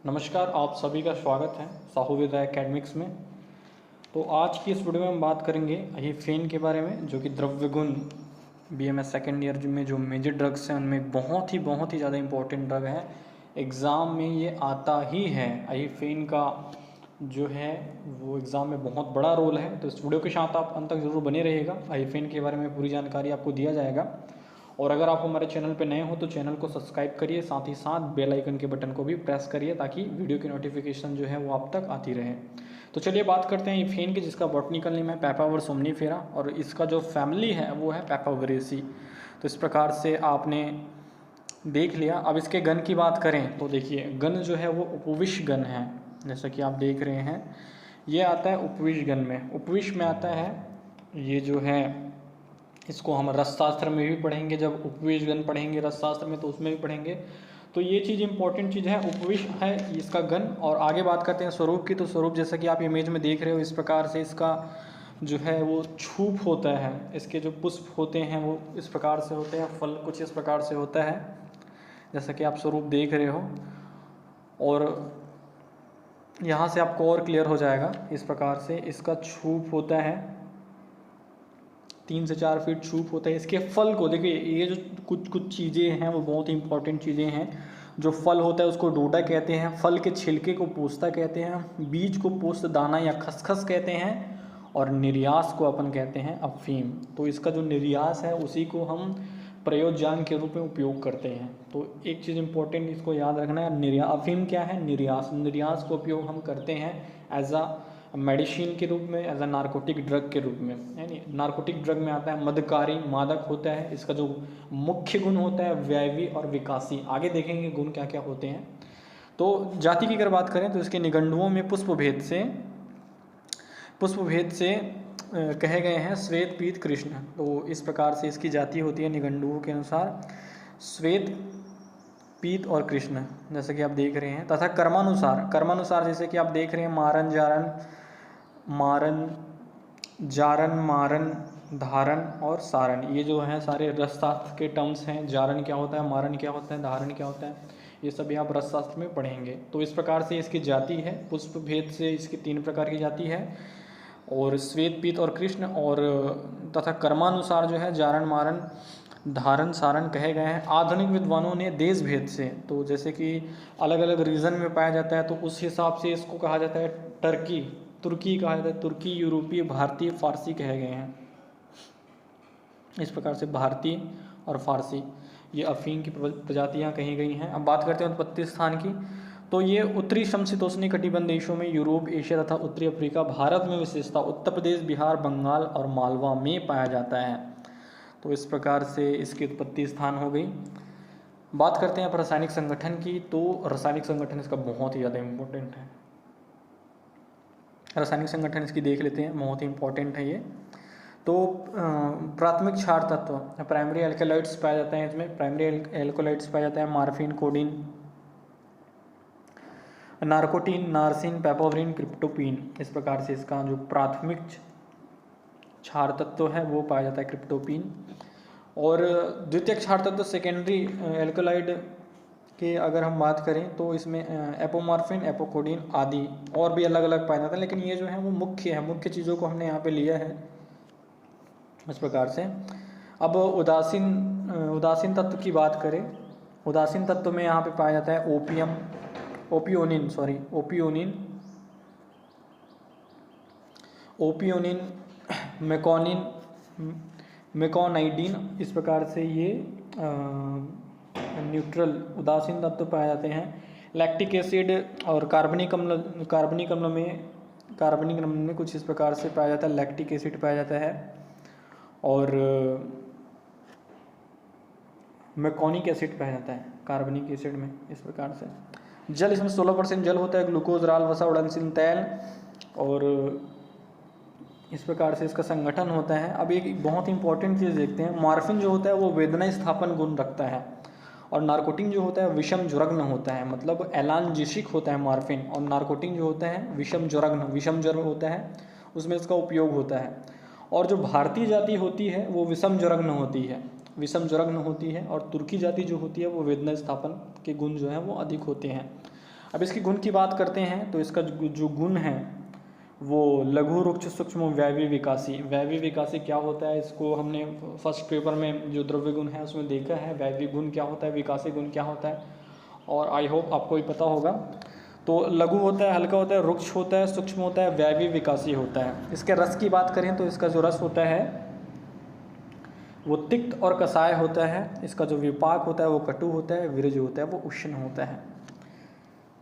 नमस्कार, आप सभी का स्वागत है साहू विद्या एकेडमिक्स में। तो आज की इस वीडियो में हम बात करेंगे अहिफेन के बारे में, जो कि द्रव्य गुण बीएमएस सेकेंड ईयर में जो मेजर ड्रग्स हैं उनमें बहुत ही ज़्यादा इंपॉर्टेंट ड्रग है। एग्ज़ाम में ये आता ही है। अहिफेन का जो है वो एग्ज़ाम में बहुत बड़ा रोल है। तो इस वीडियो के साथ आप अंत तक ज़रूर बने रहिएगा। अहिफेन के बारे में पूरी जानकारी आपको दिया जाएगा। और अगर आप हमारे चैनल पर नए हो तो चैनल को सब्सक्राइब करिए, साथ ही साथ बेल आइकन के बटन को भी प्रेस करिए ताकि वीडियो की नोटिफिकेशन जो है वो आप तक आती रहे। तो चलिए बात करते हैं इफेन की, जिसका बॉटनिकल नेम है पैपावर सोमनीफेरा और इसका जो फैमिली है वो है पैपावरेसी। तो इस प्रकार से आपने देख लिया। अब इसके गण की बात करें तो देखिए, गण जो है वो उपविश गण है। जैसा कि आप देख रहे हैं ये आता है उपविश गण में। उपविश में आता है ये जो है, इसको हम रसशास्त्र में भी पढ़ेंगे। जब उपविश गण पढ़ेंगे रसशास्त्र में तो उसमें भी पढ़ेंगे। तो ये चीज़ इंपॉर्टेंट चीज़ है, उपविश है इसका गण। और आगे बात करते हैं स्वरूप की। तो स्वरूप जैसा कि आप इमेज में देख रहे हो, इस प्रकार से इसका जो है वो छूप होता है। इसके जो पुष्प होते हैं वो इस प्रकार से होते हैं, फल कुछ इस प्रकार से होता है जैसा कि आप स्वरूप देख रहे हो। और यहाँ से आपको और क्लियर हो जाएगा। इस प्रकार से इसका छूप होता है, 3 से 4 फीट छूप होता है। इसके फल को देखिए, ये जो कुछ चीज़ें हैं वो बहुत ही इंपॉर्टेंट चीज़ें हैं। जो फल होता है उसको डोडा कहते हैं, फल के छिलके को पोस्ता कहते हैं, बीज को पोस्त दाना या खसखस कहते हैं, और निर्यास को अपन कहते हैं अफीम। तो इसका जो निर्यास है उसी को हम प्रयोज्यान के रूप में उपयोग करते हैं। तो एक चीज़ इंपॉर्टेंट इसको याद रखना है, अफीम क्या है, निर्यास। निर्यास को उपयोग हम करते हैं एज अ मेडिसिन के रूप में, एज अ नारकोटिक ड्रग के रूप में। यानी नारकोटिक ड्रग में आता है मदकारी, मादक होता है। इसका जो मुख्य गुण होता है व्यायवी और विकासी। आगे देखेंगे गुण क्या क्या होते हैं। तो जाति की अगर बात करें तो इसके निगंडुओं में पुष्प भेद से कहे गए हैं श्वेत, पीत, कृष्ण। तो इस प्रकार से इसकी जाति होती है निगंडुओं के अनुसार, श्वेत, पीत और कृष्ण, जैसे कि आप देख रहे हैं। तथा कर्मानुसार जैसे कि आप देख रहे हैं मारन, धारन और सारण। ये जो है सारे रसशास्त्र के टर्म्स हैं। जारन क्या होता है, मारन क्या होता है, धारण क्या होता है, ये सभी आप रसशास्त्र में पढ़ेंगे। तो इस प्रकार से इसकी जाति है। पुष्प भेद से इसकी 3 प्रकार की जाति है, और श्वेत, पीत और कृष्ण। और तथा कर्मानुसार जो है जारण, मारन, धारण, सारण कहे गए हैं। आधुनिक विद्वानों ने देश भेद से, तो जैसे कि अलग अलग रीजन में पाया जाता है तो उस हिसाब से इसको कहा जाता है तुर्की कहा जाता है। तुर्की, यूरोपीय, भारतीय, फारसी कहे गए हैं। इस प्रकार से भारतीय और फारसी ये अफीम की प्रजातियाँ कही गई हैं। अब बात करते हैं उत्पत्ति स्थान की। तो ये उत्तरी समशीतोष्णीय कटिबंध देशों में, यूरोप, एशिया तथा उत्तरी अफ्रीका, भारत में विशेषता उत्तर प्रदेश, बिहार, बंगाल और मालवा में पाया जाता है। तो इस प्रकार से इसकी उत्पत्ति स्थान हो गई। बात करते हैं आप रासायनिक संगठन की। तो रासायनिक संगठन इसका बहुत ही ज़्यादा इम्पोर्टेंट है। रासायनिक संगठन इसकी देख लेते हैं, बहुत ही इम्पोर्टेंट है ये। तो प्राथमिक क्षार तत्व, प्राइमरी एल्कोलाइड्स पाए जाते हैं इसमें। प्राइमरी एल्कोलाइड्स पाया जाता है मार्फिन, कोडीन, नार्कोटीन, नार्सिन, पैपावरिन, क्रिप्टोपीन। इस प्रकार से इसका जो प्राथमिक क्षार तत्व है वो पाया जाता है क्रिप्टोपीन। और द्वितीयक क्षार तत्व सेकेंडरी एल्कोलाइड के अगर हम बात करें तो इसमें एपोमॉर्फिन, एपोकोडीन आदि और भी अलग अलग पाए जाते हैं, लेकिन ये जो है वो मुख्य है। मुख्य चीज़ों को हमने यहाँ पे लिया है इस प्रकार से। अब उदासीन तत्व की बात करें, उदासीन तत्व में यहाँ पे पाया जाता है ओपियोनिन, मेकोनाइडिन। इस प्रकार से ये न्यूट्रल उदासीन तत्व पाए जाते हैं। लैक्टिक एसिड और कार्बनिक अम्ल में कुछ इस प्रकार से पाया जाता है, लैक्टिक एसिड पाया जाता है। और मैकोनिक एसिड पाया जाता है कार्बनिक एसिड में। इस प्रकार से जल, इसमें 16% जल होता है, ग्लूकोज, राल, वसा, उड़नसिन तेल। और इस प्रकार से इसका संगठन होता है। अब एक बहुत इंपॉर्टेंट चीज़ देखते हैं, मॉर्फिन जो होता है वो वेदना स्थापन गुण रखता है, और नारकोटिन जो होता है विषम ज्वरग्न होता है, मतलब एलानजेसिक होता है मॉर्फिन। और नारकोटिन जो होता है विषम ज्वर होता है, उसमें इसका उपयोग होता है। और जो भारतीय जाति होती है वो विषम ज्वरग्न होती है, और तुर्की जाति जो होती है वो वेदना स्थापन के गुण जो है वो अधिक होते हैं। अब इसकी गुण की बात करते हैं तो इसका जो गुण है वो लघु रुक्ष सूक्ष्म वायवी विकासी। वायवी विकासी क्या होता है, इसको हमने फर्स्ट पेपर में जो द्रव्य गुण है उसमें देखा है। वायवी गुण क्या होता है, विकासी गुण क्या होता है, और आई होप आपको ही पता होगा। तो लघु होता है, हल्का होता है, रुक्ष होता है, सूक्ष्म होता है, वायवी विकासी होता है। इसके रस की बात करें तो इसका जो रस होता है वो तिक्त और कसाय होता है। इसका जो विपाक होता है वो कटु होता है, वीर्य जो होता है वो उष्ण होता है।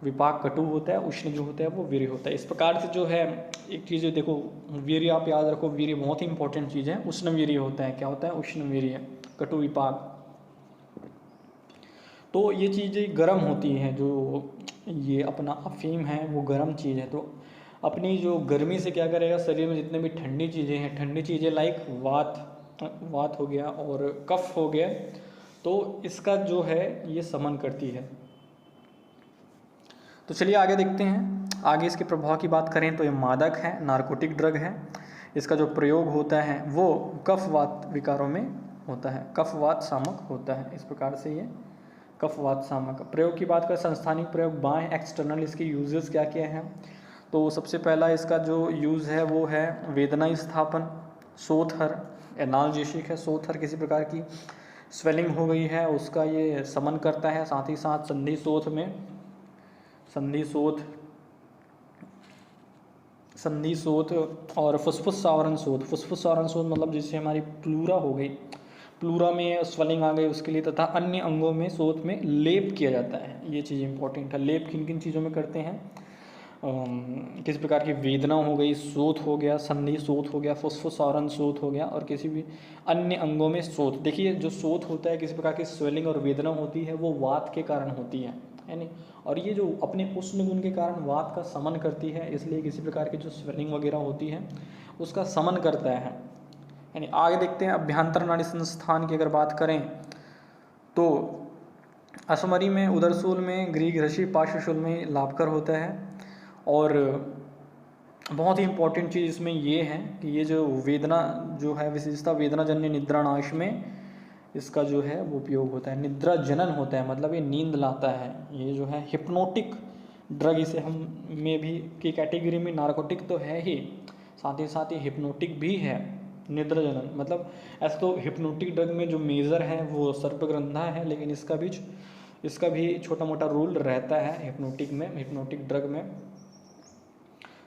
विपाक कटु होता है, उष्ण जो होता है वो वीर्य होता है। इस प्रकार से जो है एक चीज़ देखो, वीर्य आप याद रखो, वीर्य बहुत ही इंपॉर्टेंट चीज़ है। उष्ण वीर्य होता है, क्या होता है, उष्ण वीर्य, कटु विपाक। तो ये चीज़ें गर्म होती हैं, जो ये अपना अफीम है वो गर्म चीज़ है। तो अपनी जो गर्मी से क्या करेगा, शरीर में जितने भी ठंडी चीज़ें हैं, ठंडी चीज़ें लाइक वात हो गया और कफ हो गया, तो इसका जो है ये समन करती है। तो चलिए आगे देखते हैं। आगे इसके प्रभाव की बात करें तो ये मादक है, नारकोटिक ड्रग है। इसका जो प्रयोग होता है वो कफवात विकारों में होता है, कफवात शामक होता है। इस प्रकार से ये कफवात शामक। प्रयोग की बात करें, संस्थानिक प्रयोग बाएं, एक्सटर्नल इसके यूजेस क्या क्या हैं। तो सबसे पहला इसका जो यूज़ है वो है वेदना स्थापन, सोथर, एनाल्जेसिक है। सोथर किसी प्रकार की स्वेलिंग हो गई है उसका ये समन करता है। साथ ही साथ संधि शोथ में संधि शोथ और फुसफुस आवरण शोथ। फुसफुस आवरण शोथ मतलब जिससे हमारी प्लूरा हो गई, प्लूरा में स्वेलिंग आ गई उसके लिए, तथा अन्य अंगों में शोथ में लेप किया जाता है। ये चीज़ इंपॉर्टेंट है। लेप किन किन चीज़ों में करते हैं, किसी प्रकार की वेदना हो गई, शोथ हो गया, संधि शोथ हो गया, फुसफुस आवरण शोथ हो गया, और किसी भी अन्य अंगों में शोथ। देखिए जो शोथ होता है, किसी प्रकार की स्वेलिंग और वेदना होती है, वो वात के कारण होती है नहीं, और ये जो अपने उष्ण गुण के कारण वात का समन करती है, इसलिए किसी प्रकार की जो स्वेलिंग वगैरह होती है उसका समन करता है। यानी आगे देखते हैं अभ्यंतर नाड़ी संस्थान की अगर बात करें तो असमरी में, उदरशूल में, ग्रीघ्रशी पार्श्वशूल में लाभकर होता है। और बहुत ही इंपॉर्टेंट चीज़ इसमें ये है कि ये जो वेदना जो है, विशेषता वेदनाजन्य निद्रानाश में इसका जो है वो उपयोग होता है। निद्रा जनन होता है, मतलब ये नींद लाता है। ये जो है हिप्नोटिक ड्रग, इसे हम में भी की कैटेगरी में, नारकोटिक तो है ही, साथ ही हिप्नोटिक भी है। निद्रा जनन मतलब ऐसे तो हिप्नोटिक ड्रग में जो मेजर है वो सर्पग्रंथा है, लेकिन इसका भी छोटा मोटा रोल रहता है हिप्नोटिक ड्रग में।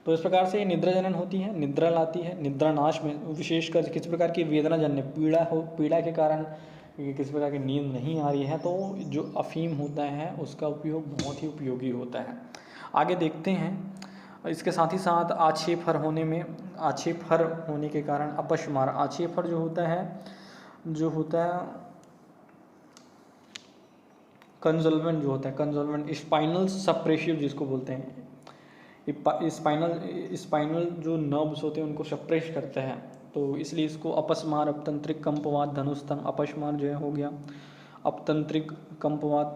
तो इस प्रकार से ये निद्रा जनन होती है, निद्रा लाती है। निद्रा नाश में विशेषकर किसी प्रकार की वेदनाजन्य पीड़ा के कारण किसी प्रकार की नींद नहीं आ रही है, तो जो अफीम होता है उसका उपयोग बहुत ही उपयोगी होता है। आगे देखते हैं। इसके साथ ही साथ आक्षेपहर होने के कारण अपशमार। आक्षेपहर जो होता है कंजोल्वेंट स्पाइनल सप्रेसिव जिसको बोलते हैं। स्पाइनल जो नर्व्स होते हैं उनको सप्रेस करते हैं, तो इसलिए इसको अपस्मार, अपतंत्रिक कंपवात, धनुस्तम। अपस्मार जो है हो गया अपतंत्रिक कंपवात,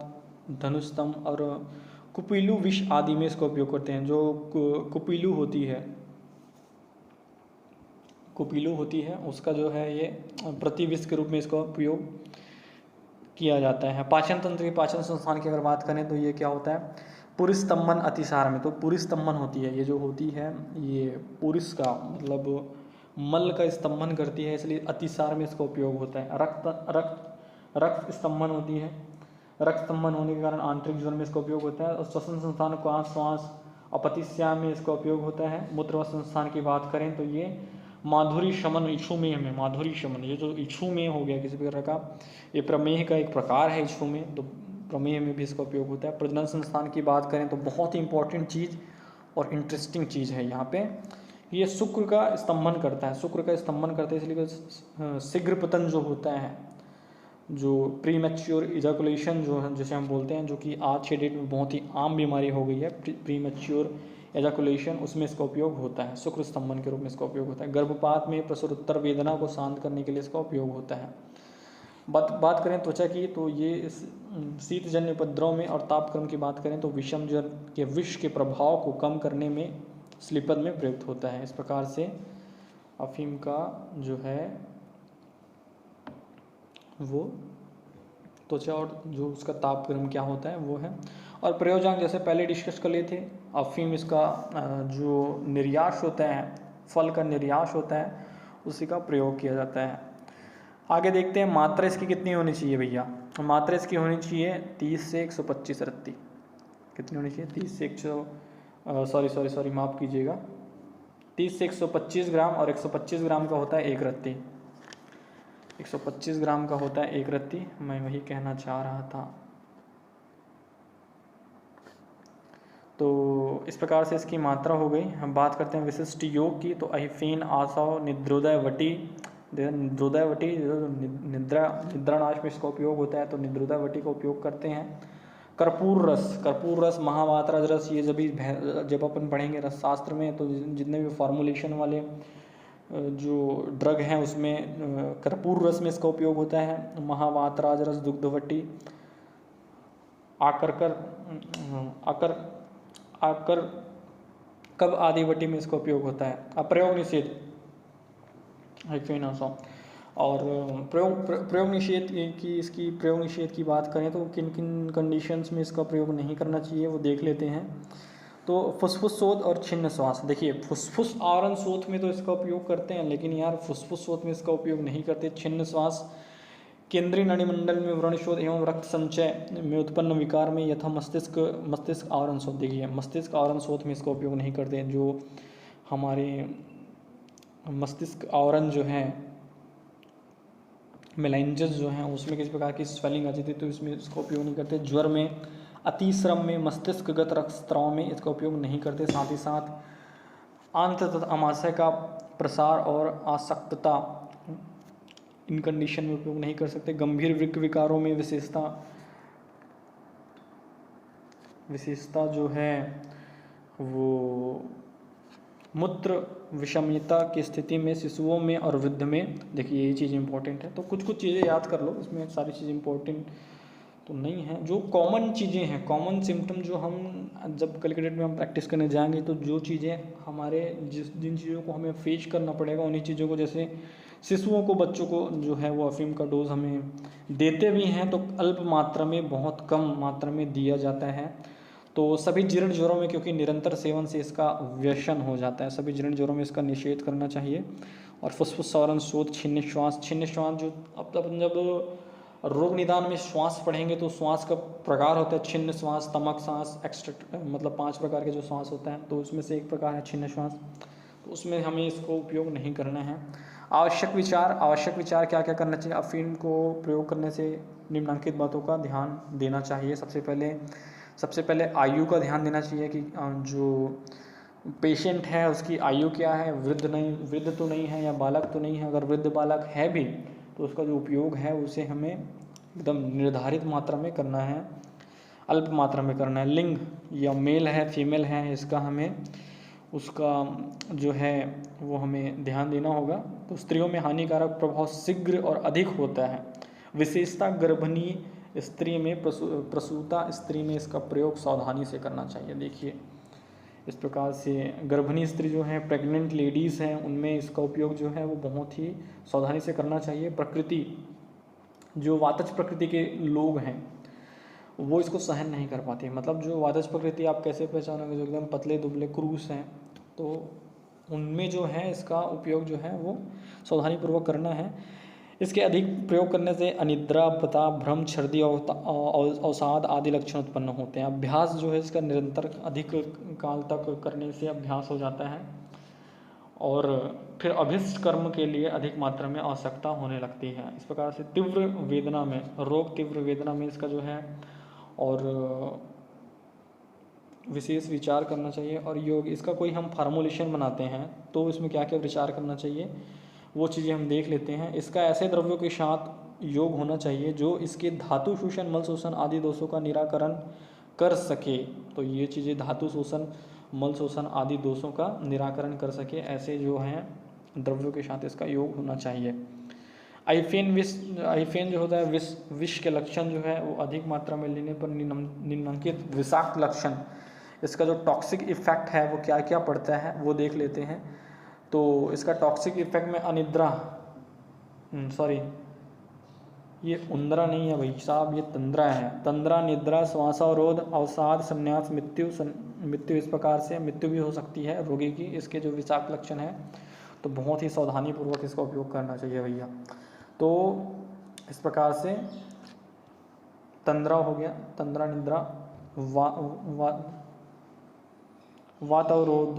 धनुस्तम, और कुपीलू विष आदि में इसका उपयोग करते हैं। जो कुपीलू होती है उसका जो है ये प्रतिविष के रूप में इसका उपयोग किया जाता है। पाचन तंत्र की, पाचन संस्थान की अगर बात करें तो ये क्या होता है, पुरिस्तंभन अतिसार में। तो पुरिस्तंभन होती है, ये जो होती है ये पुरिस का मतलब मल का स्तंभन करती है, इसलिए अतिसार में इसका उपयोग होता है। रक्त स्तंभन होती है, रक्त स्तंभन होने के कारण आंतरिक ज्वर में इसका उपयोग होता है। और श्वसन संस्थान, श्वास अपतिस्या में इसका उपयोग होता है। मूत्र संस्थान की बात करें तो ये माधुरी शमन, इक्षुमेह में माधुरी शमन, ये जो इक्षुमेह हो गया किसी प्रकार का, ये प्रमेह का एक प्रकार है इक्षुमेह, तो प्रमेह में भी इसका उपयोग होता है। प्रजनन संस्थान की बात करें तो बहुत ही इंपॉर्टेंट चीज़ और इंटरेस्टिंग चीज़ है यहाँ पे, ये शुक्र का स्तंभन करता है, इसलिए शीघ्र पतन जो होता है, जो प्रीमैच्योर इजैकुलेशन जो है जिसे हम बोलते हैं, जो कि आज के डेट में बहुत ही आम बीमारी हो गई है, प्रीमैच्योर एजाकुलेशन, उसमें इसका उपयोग होता है। शुक्र स्तंभन के रूप में इसका उपयोग होता है। गर्भपात में प्रसवोत्तर वेदना को शांत करने के लिए इसका उपयोग होता है। बात करें त्वचा की तो ये शीतजन्य उपद्रव में, और तापक्रम की बात करें तो विषम जल के विष के प्रभाव को कम करने में स्लीपद में प्रयुक्त होता है। इस प्रकार से अफीम का जो है वो त्वचा और जो उसका तापक्रम क्या होता है वो है। और प्रयोजन जैसे पहले डिस्कस कर लिए थे, अफीम इसका जो निर्यास होता है, फल का निर्यास होता है, उसी का प्रयोग किया जाता है। आगे देखते हैं मात्रा इसकी कितनी होनी चाहिए भैया। मात्रा इसकी होनी चाहिए 30 से 125 रत्ती। कितनी होनी चाहिए? 30 से 100 सॉरी माफ़ कीजिएगा, 30 से 125 ग्राम, और 125 ग्राम का होता है एक रत्ती। 125 ग्राम का होता है एक रत्ती, मैं वही कहना चाह रहा था। तो इस प्रकार से इसकी मात्रा हो गई। हम बात करते हैं विशिष्ट योग की, तो अहिफेन, आसव, निद्रोदय वटी, निद्रोदय वटी निद्रानाश में इसका उपयोग होता है, तो निद्रोदय वटी का उपयोग करते हैं। कर्पूर रस, महामात्रा रस, ये जब अपन पढ़ेंगे रस शास्त्र में, तो जितने भी फॉर्मुलेशन वाले जो ड्रग हैं उसमें कर्पूर रस में इसका उपयोग होता है। महामात्रा रस, दुग्धवटी, आकर कब आदि वटी में इसका उपयोग होता है। अब प्रयोग निषेध और प्रयोग निषेध की, इसकी प्रयोग निषेध की बात करें तो किन किन कंडीशंस में इसका प्रयोग नहीं करना चाहिए वो देख लेते हैं। तो फुसफुस शोथ और छिन्न श्वास, देखिए फुसफुस आवरण शोथ में तो इसका उपयोग करते हैं, लेकिन यार फुसफुस शोथ में इसका उपयोग नहीं करते। छिन्न श्वास केंद्रीय नड़ीमंडल में व्रण शोथ एवं रक्त संचय में उत्पन्न विकार में यथा मस्तिष्क आवरण शोथ, देखिए मस्तिष्क आवरण शोथ में इसका उपयोग नहीं करते। जो हमारे मस्तिष्क आवरण जो है, मेलाइंजेस जो हैं, उसमें किसी प्रकार की स्वेलिंग आ जाती है तो इसमें इसका उपयोग नहीं करते। ज्वर में, अतिश्रम में, मस्तिष्कगत रक्तस्राव में इसका उपयोग नहीं करते। साथ ही साथ आंत तथा आमाशय का प्रसार और आसक्तता, इन कंडीशन में उपयोग नहीं कर सकते। गंभीर वृक्क विकारों में विशेषता जो है वो मूत्र विषमयता की स्थिति में, शिशुओं में और वृद्ध में, देखिए यही चीज़ इंपॉर्टेंट है। तो कुछ चीज़ें याद कर लो, इसमें सारी चीज़ें इंपॉर्टेंट तो नहीं है। जो कॉमन चीज़ें हैं, कॉमन सिम्टम, जो हम जब कैलकुलेट में हम प्रैक्टिस करने जाएंगे तो जो चीज़ें हमारे जिन चीज़ों को हमें फेस करना पड़ेगा, उन्हीं चीज़ों को, जैसे शिशुओं को, बच्चों को जो है वो अफीम का डोज हमें देते भी हैं तो अल्प मात्रा में, बहुत कम मात्रा में दिया जाता है। तो सभी जीर्ण ज्वरों में, क्योंकि निरंतर सेवन से इसका व्यसन हो जाता है, सभी जीर्ण ज्वरों में इसका निषेध करना चाहिए। और फुसफुस आवरण शोथ, छिन्न श्वास जो अब जब रोग निदान में श्वास पढ़ेंगे तो श्वास का प्रकार होता है छिन्न श्वास, तमक सांस, एक्स्ट्रा, मतलब 5 प्रकार के जो श्वास होता है, तो उसमें से एक प्रकार है छिन्न श्वास, तो उसमें हमें इसको उपयोग नहीं करना है। आवश्यक विचार क्या क्या करना चाहिए। अफीम को प्रयोग करने से निम्नलिखित बातों का ध्यान देना चाहिए। सबसे पहले आयु का ध्यान देना चाहिए कि जो पेशेंट है उसकी आयु क्या है, वृद्ध तो नहीं है या बालक तो नहीं है। अगर वृद्ध बालक है भी तो उसका जो उपयोग है उसे हमें एकदम निर्धारित मात्रा में करना है, अल्प मात्रा में करना है। लिंग या मेल है फीमेल है, इसका हमें उसका जो है वो हमें ध्यान देना होगा। तो स्त्रियों में हानिकारक प्रभाव शीघ्र और अधिक होता है। विशेषता गर्भिणी स्त्री में, प्रसूता स्त्री में इसका प्रयोग सावधानी से करना चाहिए। देखिए इस प्रकार से गर्भिणी स्त्री जो है, प्रेग्नेंट लेडीज़ हैं, उनमें इसका उपयोग जो है वो बहुत ही सावधानी से करना चाहिए। प्रकृति, जो वातज प्रकृति के लोग हैं वो इसको सहन नहीं कर पाते। मतलब जो वातज प्रकृति आप कैसे पहचानोगे, जो एकदम पतले दुबले क्रूस हैं, तो उनमें जो है इसका उपयोग जो है वो सावधानीपूर्वक करना है। इसके अधिक प्रयोग करने से अनिद्रा, प्रताप, भ्रम, छर्दी, अवसाद आदि लक्षण उत्पन्न होते हैं। अभ्यास जो है इसका निरंतर अधिक काल तक करने से अभ्यास हो जाता है और फिर अभिष्ट कर्म के लिए अधिक मात्रा में आवश्यकता होने लगती है। इस प्रकार से तीव्र वेदना में इसका जो है और विशेष विचार करना चाहिए। और योग, इसका कोई हम फार्मूलेशन बनाते हैं तो इसमें क्या क्या विचार करना चाहिए वो चीज़ें हम देख लेते हैं। इसका ऐसे द्रव्यों के साथ योग होना चाहिए जो इसके धातु शोषण, मल शोषण आदि दोषों का निराकरण कर सके। तो ये चीज़ें धातु शोषण, मल शोषण आदि दोषों का निराकरण कर सके, ऐसे जो हैं द्रव्यों के साथ इसका योग होना चाहिए। आइफेन जो होता है विष के लक्षण जो है वो अधिक मात्रा में लेने पर निम्नलिखित विषाक्त लक्षण, इसका जो टॉक्सिक इफेक्ट है वो क्या क्या पड़ता है वो देख लेते हैं। तो इसका टॉक्सिक इफेक्ट में अनिद्रा, ये उंदरा नहीं है भाई साहब, ये तंद्रा है। तंद्रा, निद्रा, श्वासावरोध, अवसाद, संन्यास, मृत्यु इस प्रकार से मृत्यु भी हो सकती है रोगी की। इसके जो विषाक्त लक्षण है तो बहुत ही सावधानी पूर्वक इसका उपयोग करना चाहिए भैया। तो इस प्रकार से तंद्रा हो गया, तंद्रा, निद्रा, वातावरोध,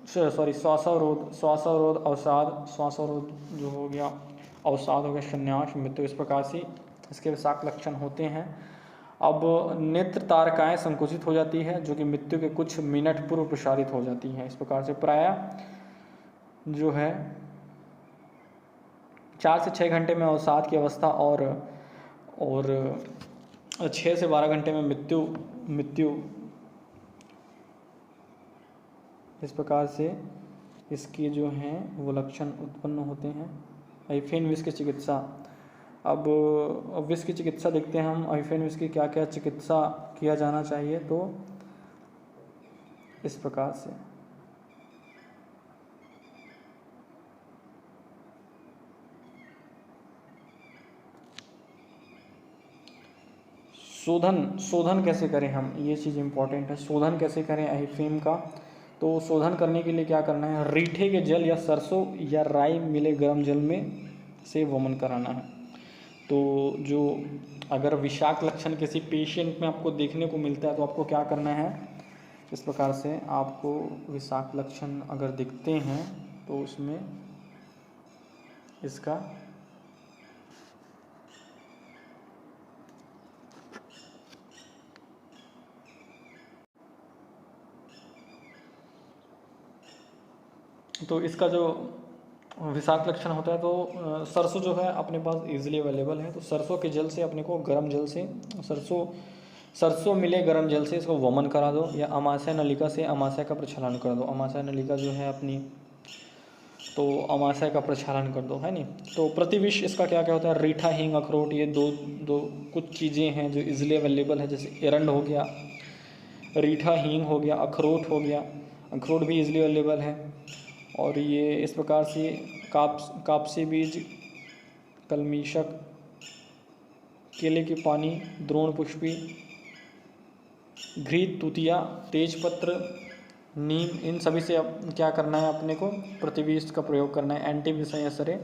श्वासावरोध, अवसाद, श्वासावरोध जो हो गया, अवसाद हो गया, संन्यास, मृत्यु, इस प्रकार से इसके विषाक्त लक्षण होते हैं। अब नेत्र तारकाएं संकुचित हो जाती है जो कि मृत्यु के कुछ मिनट पूर्व प्रसारित हो जाती हैं। इस प्रकार से प्रायः जो है 4 से 6 घंटे में अवसाद की अवस्था और 6 से 12 घंटे में मृत्यु इस प्रकार से इसके जो हैं वो लक्षण उत्पन्न होते हैं। आइफेन विष की चिकित्सा, अब विष की चिकित्सा देखते हैं हम। आइफेन विष की क्या क्या चिकित्सा किया जाना चाहिए, तो इस प्रकार से शोधन कैसे करें हम, ये चीज़ इम्पॉर्टेंट है। शोधन कैसे करें आइफेन का, तो शोधन करने के लिए क्या करना है, रीठे के जल या सरसों या राई मिले गर्म जल में से वमन कराना है। तो जो अगर विषाक्त लक्षण किसी पेशेंट में आपको देखने को मिलता है तो आपको क्या करना है, इस प्रकार से आपको विषाक्त लक्षण अगर दिखते हैं तो उसमें इसका जो विषाक्त लक्षण होता है तो सरसों जो है अपने पास इजीली अवेलेबल है। तो सरसों के जल से अपने को गर्म जल से सरसों मिले गर्म जल से इसको वमन करा दो, या अमाशय नलिका से अमाशय का प्रक्षालन कर दो। अमाशय नलिका जो है अपनी, तो अमाशय का प्रक्षालन कर दो, है नहीं। तो प्रतिविष इसका क्या क्या होता है, रीठा, हींग, अखरोट, ये दो कुछ चीज़ें हैं जो इजीली अवेलेबल है। जैसे एरंड हो गया, रीठा, हींग हो गया, अखरोट हो गया, अखरोट भी इजीली अवेलेबल है। और ये इस प्रकार से कापसी बीज, कलमीशक, केले के पानी, द्रोण पुष्पी, घृत, तुतिया, तेजपत्र, नीम, इन सभी से अब क्या करना है अपने को, प्रतिविष का प्रयोग करना है, एंटी विषयसरे।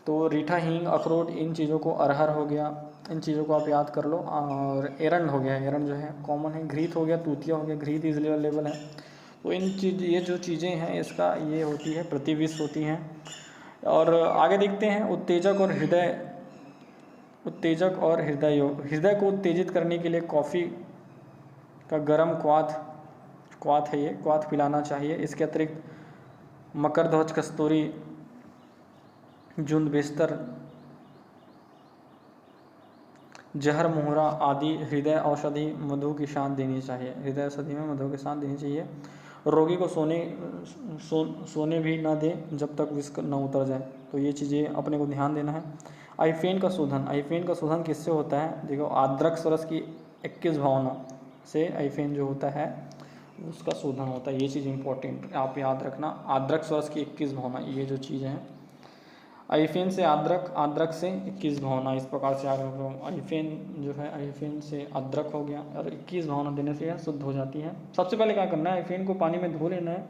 तो रीठा, हींग, अखरोट, इन चीज़ों को, अरहर हो गया, इन चीज़ों को आप याद कर लो। और एरंड हो गया, एरंड जो है कॉमन है। घृत हो गया, तुतिया हो गया, घृत इजली अवेलेबल है। तो ये जो चीज़ें हैं इसका ये होती है प्रतिविष होती हैं। और आगे देखते हैं उत्तेजक और हृदय योग। हृदय को उत्तेजित करने के लिए कॉफ़ी का गर्म क्वाथ है, ये क्वाथ पिलाना चाहिए। इसके अतिरिक्त मकरध्वज, कस्तूरी, जुंद बेस्तर, जहर, मोहरा आदि हृदय औषधि मधु की साथ देनी चाहिए। हृदय औषधि में मधु के साथ देनी चाहिए। रोगी को सोने भी ना दें जब तक विष न उतर जाए। तो ये चीज़ें अपने को ध्यान देना है। आइफेन का शोधन किससे होता है, देखो आद्रक सरस की 21 भावना से आइफेन जो होता है उसका शोधन होता है। ये चीज़ इंपॉर्टेंट आप याद रखना, आद्रक सरस की 21 भावना, ये जो चीज़ें हैं। आइफेन से आद्रक से 21 भावना, इस प्रकार से आइफेन जो है आइफेन से अदरक हो गया और 21 भावना देने से यह शुद्ध हो जाती है। सबसे पहले क्या करना है, आइफेन को पानी में धो लेना है,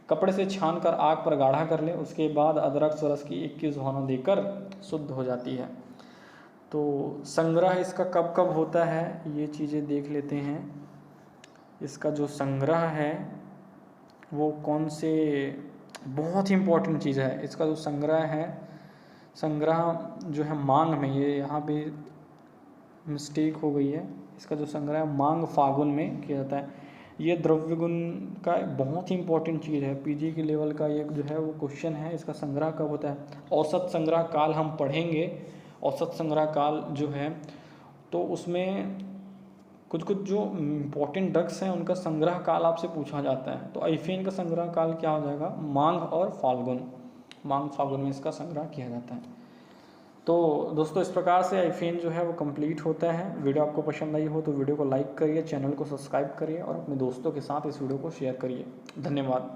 कपड़े से छान कर आग पर गाढ़ा कर ले, उसके बाद अदरक सरस की 21 भावना देकर शुद्ध हो जाती है। तो संग्रह इसका कब कब होता है ये चीज़ें देख लेते हैं। इसका जो संग्रह है वो कौन से, बहुत ही इम्पोर्टेंट चीज़ है। इसका जो संग्रह जो है मांग में, ये यहाँ पे मिस्टेक हो गई है। इसका जो संग्रह मांग फागुन में किया जाता है। ये द्रव्य गुण का बहुत ही इम्पोर्टेंट चीज़ है, पीजी के लेवल का ये जो है वो क्वेश्चन है। इसका संग्रह कब होता है, औसत संग्रह काल हम पढ़ेंगे। औसत संग्रह काल जो है तो उसमें कुछ जो इम्पोर्टेंट ड्रग्स हैं उनका संग्रह काल आपसे पूछा जाता है। तो आइफेन का संग्रह काल क्या हो जाएगा, मांग और फाल्गुन में इसका संग्रह किया जाता है। तो दोस्तों इस प्रकार से आइफेन जो है वो कंप्लीट होता है। वीडियो आपको पसंद आई हो तो वीडियो को लाइक करिए, चैनल को सब्सक्राइब करिए और अपने दोस्तों के साथ इस वीडियो को शेयर करिए। धन्यवाद।